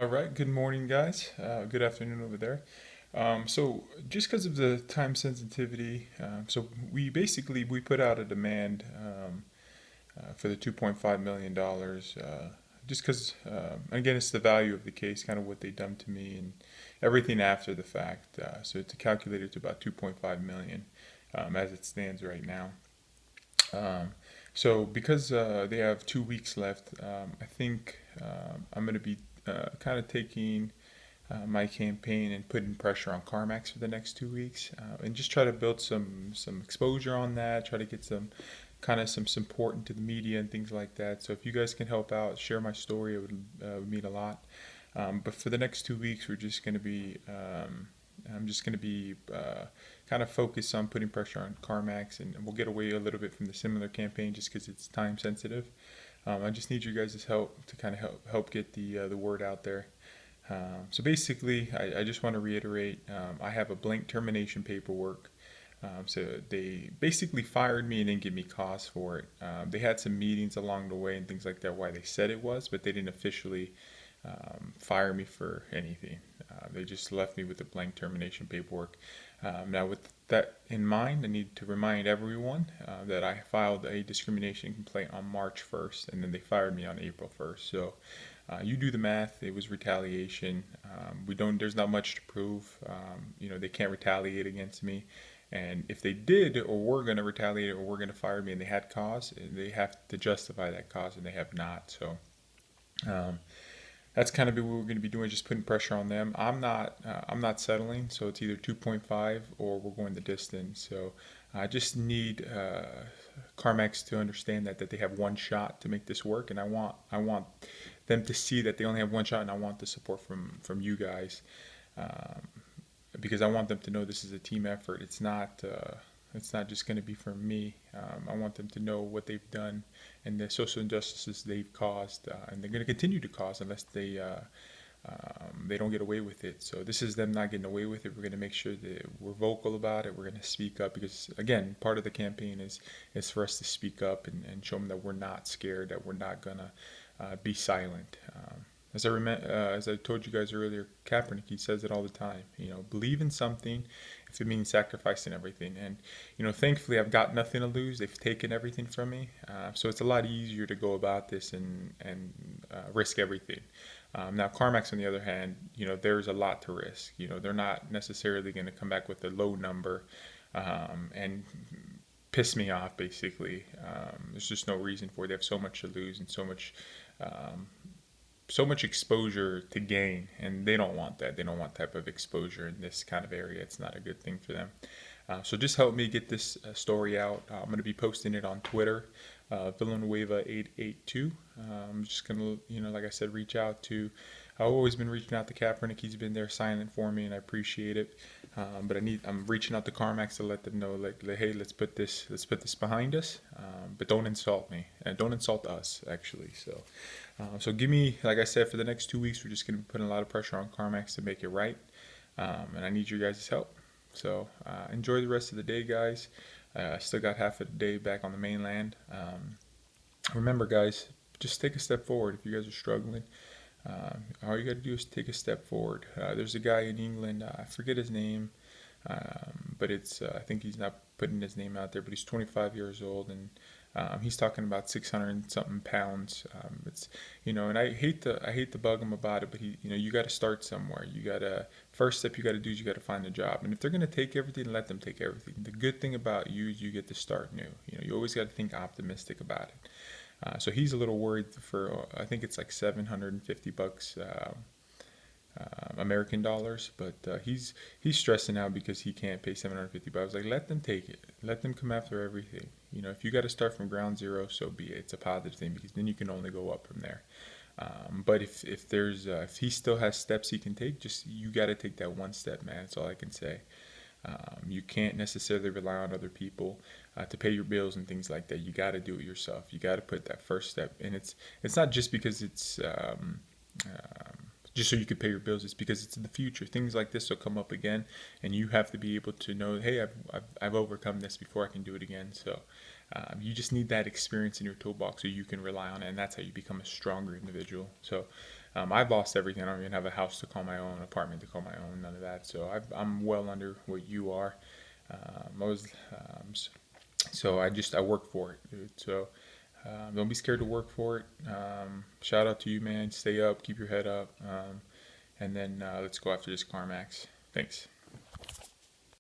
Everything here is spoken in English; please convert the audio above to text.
All right, good morning, guys. Good afternoon over there. So just because of the time sensitivity, so we put out a demand for the $2.5 million. Just because, again, it's the value of the case, kind of what they done to me, and everything after the fact. So it's calculated to about 2.5 million as it stands right now. Um, so because they have 2 weeks left, I think I'm going to be kind of taking my campaign and putting pressure on Carmax for the next 2 weeks, and just try to build some exposure on that. Try to get some support into the media and things like that. So if you guys can help out, share my story, it would mean a lot. But for the next 2 weeks, I'm just going to be kind of focused on putting pressure on Carmax, and we'll get away a little bit from the similar campaign just because it's time sensitive. I just need you guys' help to kind of help get the word out there. So basically, I just want to reiterate, I have a blank termination paperwork. So they basically fired me and didn't give me cause for it. They had some meetings along the way and things like that, why they said it was, but they didn't officially fire me for anything. They just left me with a blank termination paperwork. Now, with that in mind, I need to remind everyone that I filed a discrimination complaint on March 1st, and then they fired me on April 1st. So you do the math. It was retaliation. We don't. There's not much to prove. They can't retaliate against me. And if they did, or were going to retaliate, or were going to fire me, and they had cause, they have to justify that cause, and they have not. So um, that's kind of what we're going to be doing, just putting pressure on them. I'm not settling, so it's either 2.5 or we're going the distance. So I just need Carmax to understand that they have one shot to make this work, and I want them to see that they only have one shot, and I want the support from you guys. Um, because I want them to know this is a team effort. It's not just going to be for me. I want them to know what they've done and the social injustices they've caused, and they're going to continue to cause unless they don't get away with it. So this is them not getting away with it. We're going to make sure that we're vocal about it. We're going to speak up because, again, part of the campaign is for us to speak up and show them that we're not scared, that we're not going to be silent. As I told you guys earlier, Kaepernick, he says it all the time. Believe in something, if it means sacrificing everything. And thankfully, I've got nothing to lose. They've taken everything from me, so it's a lot easier to go about this and risk everything. Now, Carmax, on the other hand, there's a lot to risk. They're not necessarily going to come back with a low number and piss me off. Basically, there's just no reason for it. They have so much to lose and um, so much exposure to gain, and they don't want that. They don't want type of exposure in this kind of area. It's not a good thing for them. So just help me get this story out. I'm going to be posting it on Twitter, Villanueva882. I'm just going to, like I said, reach out to. I've always been reaching out to Kaepernick. He's been there silent for me, and I appreciate it. But I'm reaching out to Carmax to let them know, like, hey, let's put this behind us. But don't insult me, and don't insult us, actually. So give me, like I said, for the next 2 weeks, we're just going to be putting a lot of pressure on Carmax to make it right, and I need your guys' help. So enjoy the rest of the day, guys. I still got half of the day back on the mainland. Remember, guys, just take a step forward if you guys are struggling. All you got to do is take a step forward. There's a guy in England, I forget his name, but I think he's not putting his name out there, but he's 25 years old, and he's talking about 600 and something pounds. And I hate to bug him about it, but you got to start somewhere. First step you got to do is you got to find a job, and if they're gonna take everything, let them take everything. The good thing about you is you get to start new. You always got to think optimistic about it. So he's a little worried for, I think it's like $750 American dollars, but he's stressing out because he can't pay 750 bucks. Like, let them take it. Let them come after everything. If you got to start from ground zero, so be it. It's a positive thing because then you can only go up from there. But if he still has steps he can take, just you got to take that one step, man. That's all I can say. You can't necessarily rely on other people to pay your bills and things like that. You got to do it yourself. You got to put that first step, and it's not just because it's just so you can pay your bills. It's because it's in the future. Things like this will come up again, and you have to be able to know, hey, I've overcome this before. I can do it again. So you just need that experience in your toolbox so you can rely on it, and that's how you become a stronger individual. So I've lost everything. I don't even have a house to call my own, apartment to call my own, none of that. So I'm well under what you are. I was so I work for it, dude. So don't be scared to work for it. Shout out to you, man. Stay up, keep your head up, and then let's go after this Carmax. Thanks.